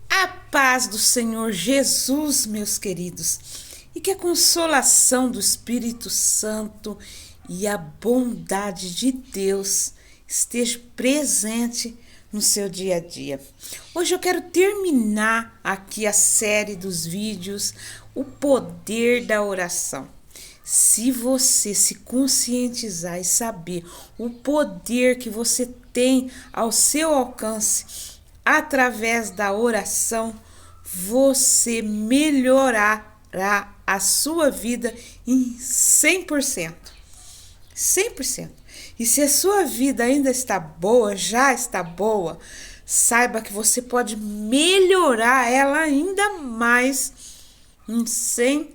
A paz do Senhor Jesus, meus queridos, e que a consolação do Espírito Santo e a bondade de Deus esteja presente no seu dia a dia. Hoje eu quero terminar aqui a série dos vídeos O Poder da Oração. Se você se conscientizar e saber o poder que você tem ao seu alcance através da oração, você melhorará a sua vida em 100%. 100%. E se a sua vida ainda está boa, já está boa, saiba que você pode melhorar ela ainda mais em 100%.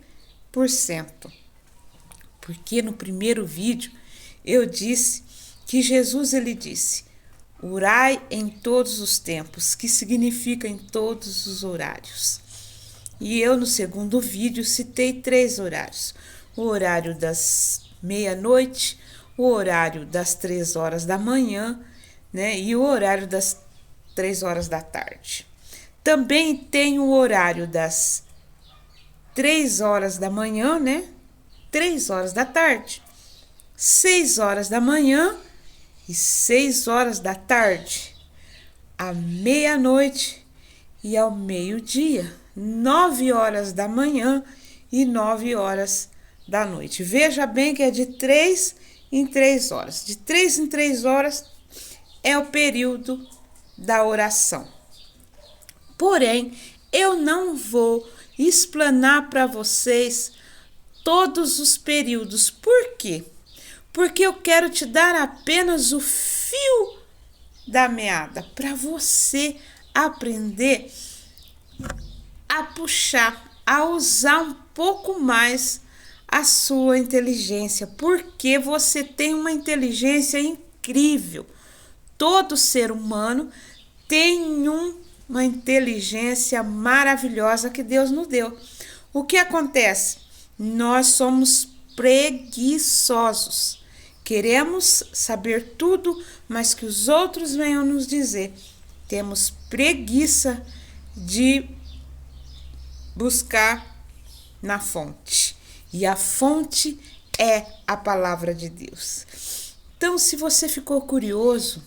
Porque no primeiro vídeo eu disse que Jesus ele disse: orai em todos os tempos, que significa em todos os horários. E eu no segundo vídeo citei 3 horários: o horário das meia-noite, o horário das 3 horas da manhã, né, e o horário das 3 horas da tarde. Também tem o horário das 3 horas da manhã, né, 3 horas da tarde, 6 horas da manhã e 6 horas da tarde, à meia-noite e ao meio-dia, 9 horas da manhã e 9 horas da noite. Veja bem que é de 3 em 3 horas. De 3 em 3 horas é o período da oração. Porém, eu não vou explanar para vocês todos os períodos. Por quê? Porque eu quero te dar apenas o fio da meada para você aprender a puxar, a usar um pouco mais a sua inteligência, porque você tem uma inteligência incrível. Todo ser humano tem uma inteligência maravilhosa que Deus nos deu. O que acontece? Nós somos preguiçosos. Queremos saber tudo, mas que os outros venham nos dizer. Temos preguiça de buscar na fonte. E a fonte é a palavra de Deus. Então, se você ficou curioso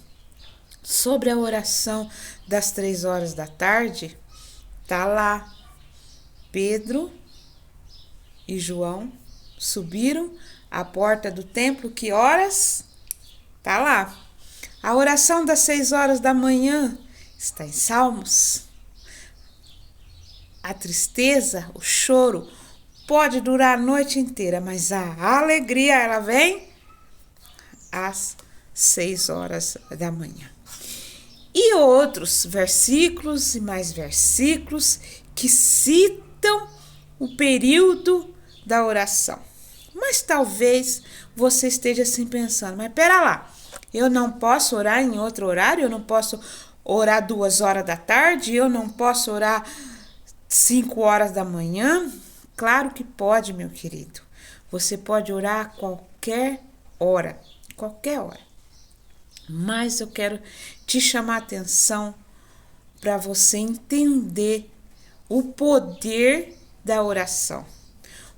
sobre a oração das 3 horas da tarde, tá lá. Pedro e João subiram à porta do templo, que horas? Tá lá. A oração das 6 horas da manhã está em Salmos. A tristeza, o choro, pode durar a noite inteira, mas a alegria, ela vem às 6 horas da manhã. E outros versículos e mais versículos que citam o período da oração. Mas talvez você esteja assim pensando, mas pera lá, eu não posso orar em outro horário? Eu não posso orar 2 horas da tarde? Eu não posso orar 5 horas da manhã? Claro que pode, meu querido. Você pode orar a qualquer hora, qualquer hora. Mas eu quero te chamar a atenção para você entender o poder da oração.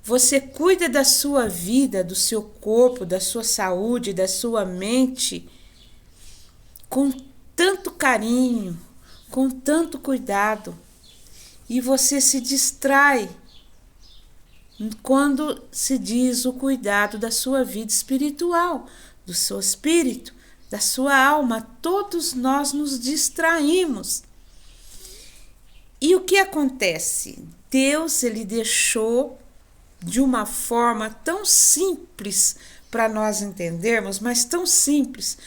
Você cuida da sua vida, do seu corpo, da sua saúde, da sua mente com tanto carinho, com tanto cuidado, e você se distrai quando se diz o cuidado da sua vida espiritual, do seu espírito, da sua alma. Todos nós nos distraímos. E o que acontece? Deus, ele deixou de uma forma tão simples para nós entendermos, mas tão simples,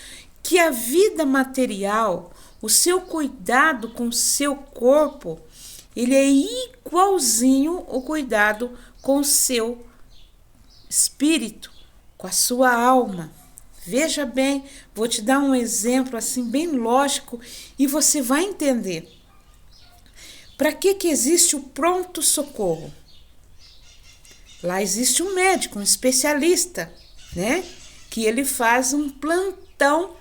que a vida material, o seu cuidado com o seu corpo, ele é igualzinho o cuidado com o seu espírito, com a sua alma. Veja bem, vou te dar um exemplo assim bem lógico e você vai entender. Para que existe o pronto-socorro? Lá existe um médico, um especialista, né? Que ele faz um plantão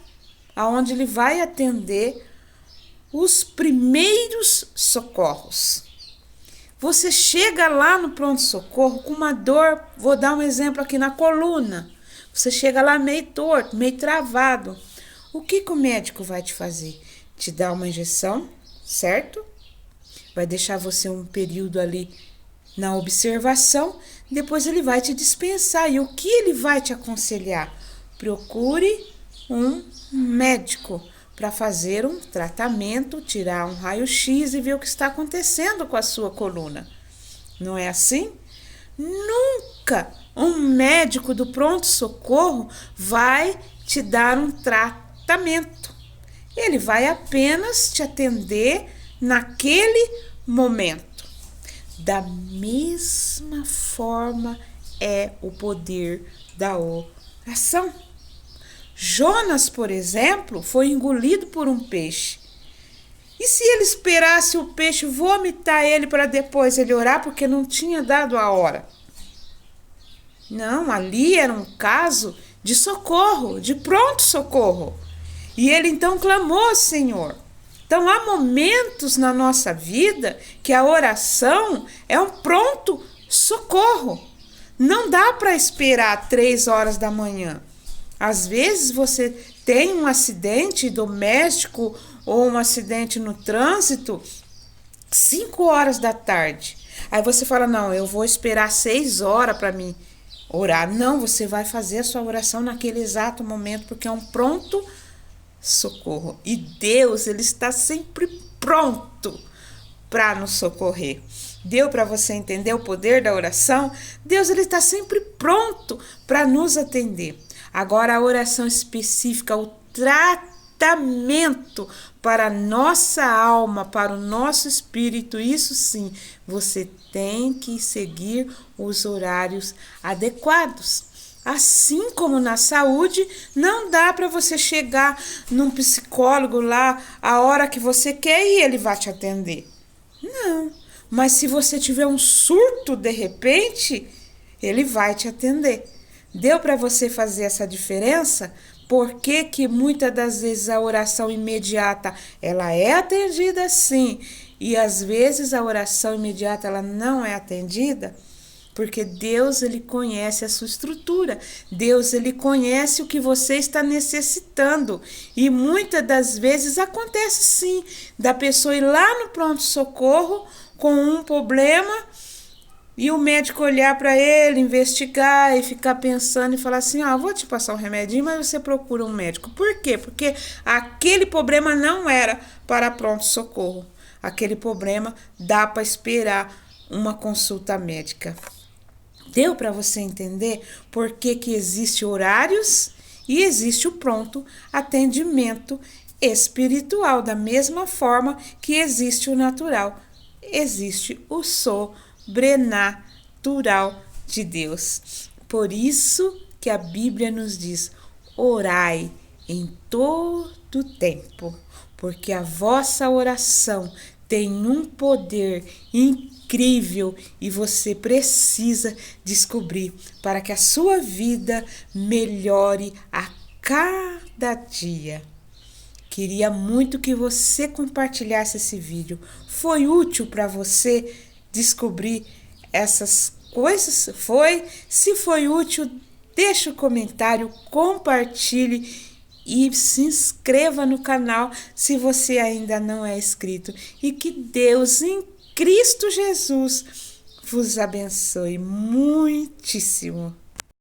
onde ele vai atender os primeiros socorros. Você chega lá no pronto-socorro com uma dor, vou dar um exemplo aqui na coluna. Você chega lá meio torto, meio travado. O que o médico vai te fazer? Te dar uma injeção, certo? Vai deixar você um período ali na observação, depois ele vai te dispensar. E o que ele vai te aconselhar? Procure um médico para fazer um tratamento, tirar um raio-x e ver o que está acontecendo com a sua coluna. Não é assim? Nunca um médico do pronto-socorro vai te dar um tratamento. Ele vai apenas te atender naquele momento. Da mesma forma é o poder da oração. Jonas, por exemplo, foi engolido por um peixe. E se ele esperasse o peixe vomitar ele para depois ele orar, porque não tinha dado a hora? Não, ali era um caso de socorro, de pronto-socorro. E ele então clamou ao Senhor. Então há momentos na nossa vida que a oração é um pronto-socorro. Não dá para esperar 3 horas da manhã. Às vezes você tem um acidente doméstico ou um acidente no trânsito 5 horas da tarde. Aí você fala, não, eu vou esperar 6 horas para mim orar. Não, você vai fazer a sua oração naquele exato momento, porque é um pronto socorro. E Deus, ele está sempre pronto para nos socorrer. Deu para você entender o poder da oração? Deus, ele está sempre pronto para nos atender. Agora a oração específica, o tratamento para a nossa alma, para o nosso espírito, isso sim, você tem que seguir os horários adequados. Assim como na saúde, não dá para você chegar num psicólogo lá a hora que você quer e ele vai te atender. Não, mas se você tiver um surto de repente, ele vai te atender. Deu para você fazer essa diferença? Por que muitas das vezes a oração imediata ela é atendida sim, e às vezes a oração imediata ela não é atendida? Porque Deus, ele conhece a sua estrutura. Deus, ele conhece o que você está necessitando. E muitas das vezes acontece sim, da pessoa ir lá no pronto-socorro com um problema e o médico olhar para ele, investigar e ficar pensando e falar assim, vou te passar um remedinho, mas você procura um médico. Por quê? Porque aquele problema não era para pronto-socorro. Aquele problema dá para esperar uma consulta médica. Deu para você entender por que existe horários e existe o pronto atendimento espiritual, da mesma forma que existe o natural, existe o sobrenatural de Deus. Por isso que a Bíblia nos diz, orai em todo tempo, porque a vossa oração tem um poder incrível e você precisa descobrir para que a sua vida melhore a cada dia. Queria muito que você compartilhasse esse vídeo. Foi útil para você descobrir essas coisas? Foi? Se foi útil, deixa o comentário, compartilhe e se inscreva no canal se você ainda não é inscrito. E que Deus em Cristo Jesus vos abençoe muitíssimo.